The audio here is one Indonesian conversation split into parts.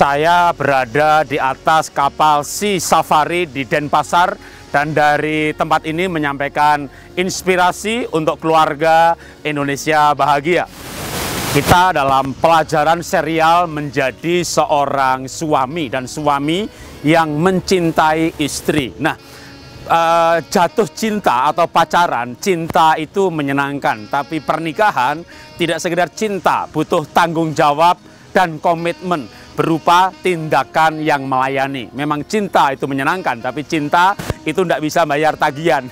Saya berada di atas kapal Sea Safari di Denpasar dan dari tempat ini menyampaikan inspirasi untuk keluarga Indonesia bahagia. Kita dalam pelajaran serial menjadi seorang suami dan suami yang mencintai istri. Nah, jatuh cinta atau pacaran, cinta itu menyenangkan, tapi pernikahan tidak sekedar cinta, butuh tanggung jawab dan komitmen berupa tindakan yang melayani. Memang cinta itu menyenangkan, tapi cinta itu tidak bisa bayar tagihan.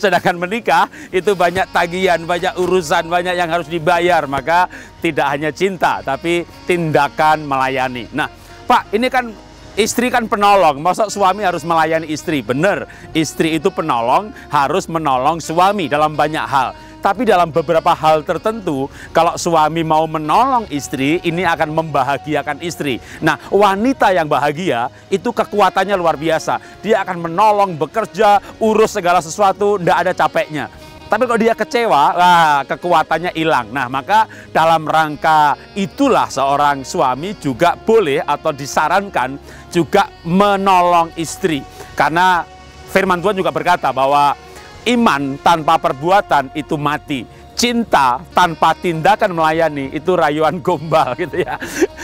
Sedangkan menikah itu banyak tagihan, banyak urusan, banyak yang harus dibayar. Maka tidak hanya cinta, tapi tindakan melayani. Nah, Pak, ini kan istri kan penolong, masa suami harus melayani istri? Benar, istri itu penolong, harus menolong suami dalam banyak hal. Tapi dalam beberapa hal tertentu, kalau suami mau menolong istri, ini akan membahagiakan istri. Nah, wanita yang bahagia, itu kekuatannya luar biasa. Dia akan menolong, bekerja, urus segala sesuatu, tidak ada capeknya. Tapi kalau dia kecewa, kekuatannya hilang. Nah, maka dalam rangka itulah seorang suami juga boleh atau disarankan juga menolong istri. Karena firman Tuhan juga berkata bahwa iman tanpa perbuatan itu mati. Cinta tanpa tindakan melayani itu rayuan gombal gitu ya.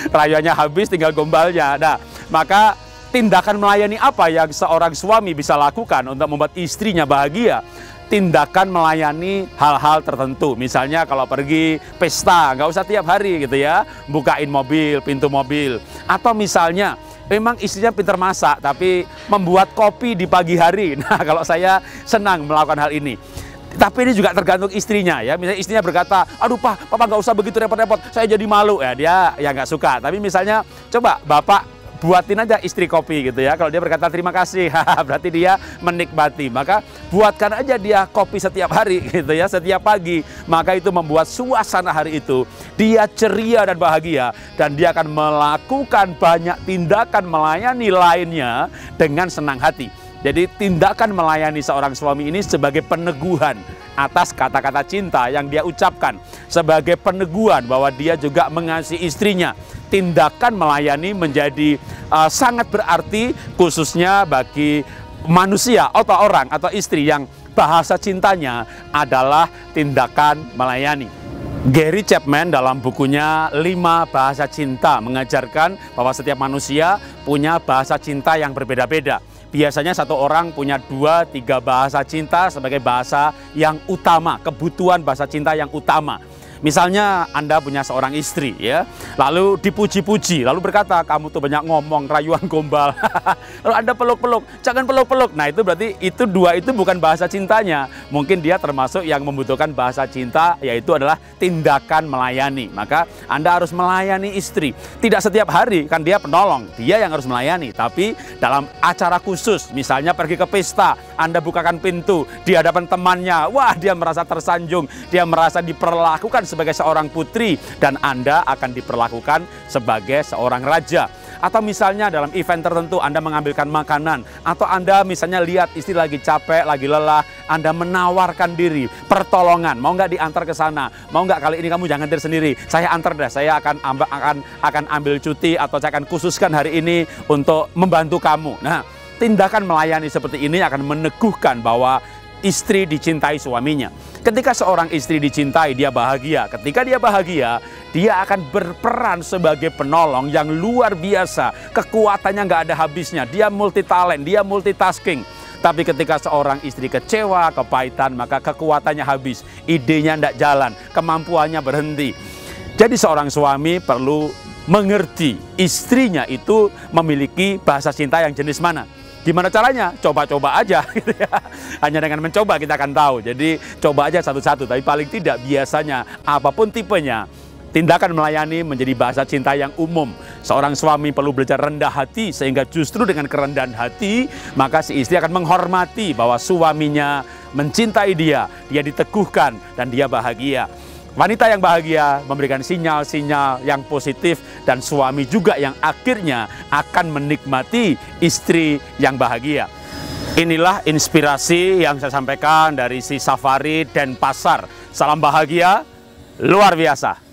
Rayuannya habis tinggal gombalnya. Nah, maka tindakan melayani apa yang seorang suami bisa lakukan untuk membuat istrinya bahagia? Tindakan melayani hal-hal tertentu. Misalnya kalau pergi pesta, nggak usah tiap hari gitu ya, bukain mobil, pintu mobil. Atau misalnya memang istrinya pintar masak, tapi membuat kopi di pagi hari. Nah, kalau saya senang melakukan hal ini. Tapi ini juga tergantung istrinya ya. Misalnya istrinya berkata, aduh Pak, Papa nggak usah begitu repot-repot, saya jadi malu. Ya dia ya nggak suka. Tapi misalnya coba Bapak buatin aja istri kopi gitu ya. Kalau dia berkata terima kasih, berarti dia menikmati. Maka buatkan aja dia kopi setiap hari gitu ya, setiap pagi. Maka itu membuat suasana hari itu dia ceria dan bahagia, dan dia akan melakukan banyak tindakan melayani lainnya dengan senang hati. Jadi tindakan melayani seorang suami ini sebagai peneguhan atas kata-kata cinta yang dia ucapkan, sebagai peneguhan bahwa dia juga mengasihi istrinya. Tindakan melayani menjadi sangat berarti khususnya bagi manusia atau orang atau istri yang bahasa cintanya adalah tindakan melayani. Gary Chapman dalam bukunya 5 Bahasa Cinta mengajarkan bahwa setiap manusia punya bahasa cinta yang berbeda-beda. Biasanya satu orang punya 2-3 bahasa cinta sebagai bahasa yang utama, kebutuhan bahasa cinta yang utama. Misalnya Anda punya seorang istri ya, lalu dipuji-puji, lalu berkata kamu tuh banyak ngomong, rayuan gombal. Lalu Anda peluk-peluk, jangan peluk-peluk. Nah itu berarti itu 2 itu bukan bahasa cintanya. Mungkin dia termasuk yang membutuhkan bahasa cinta, yaitu adalah tindakan melayani. Maka Anda harus melayani istri. Tidak setiap hari kan dia penolong, dia yang harus melayani. Tapi dalam acara khusus, misalnya pergi ke pesta, Anda bukakan pintu di hadapan temannya, wah dia merasa tersanjung, dia merasa diperlakukan sebagai seorang putri, dan Anda akan diperlakukan sebagai seorang raja. Atau misalnya dalam event tertentu Anda mengambilkan makanan, atau Anda misalnya lihat istri lagi capek, lagi lelah, Anda menawarkan diri, pertolongan, mau nggak diantar ke sana, mau nggak kali ini kamu jangan nganter sendiri, saya antar deh, saya akan ambil cuti, atau saya akan khususkan hari ini untuk membantu kamu. Nah, tindakan melayani seperti ini akan meneguhkan bahwa istri dicintai suaminya. Ketika seorang istri dicintai, dia bahagia. Ketika dia bahagia, dia akan berperan sebagai penolong yang luar biasa. Kekuatannya nggak ada habisnya. Dia multi talent, dia multitasking. Tapi ketika seorang istri kecewa, kepahitan, maka kekuatannya habis. Idenya tidak jalan, kemampuannya berhenti. Jadi seorang suami perlu mengerti istrinya itu memiliki bahasa cinta yang jenis mana. Gimana caranya? Coba-coba aja gitu ya. Hanya dengan mencoba kita akan tahu. Jadi coba aja satu-satu. Tapi paling tidak biasanya apapun tipenya, tindakan melayani menjadi bahasa cinta yang umum. Seorang suami perlu belajar rendah hati, sehingga justru dengan kerendahan hati maka si istri akan menghormati bahwa suaminya mencintai dia diteguhkan, dan dia bahagia. Wanita yang bahagia memberikan sinyal-sinyal yang positif, dan suami juga yang akhirnya akan menikmati istri yang bahagia. Inilah inspirasi yang saya sampaikan dari Sea Safari Denpasar. Salam bahagia luar biasa.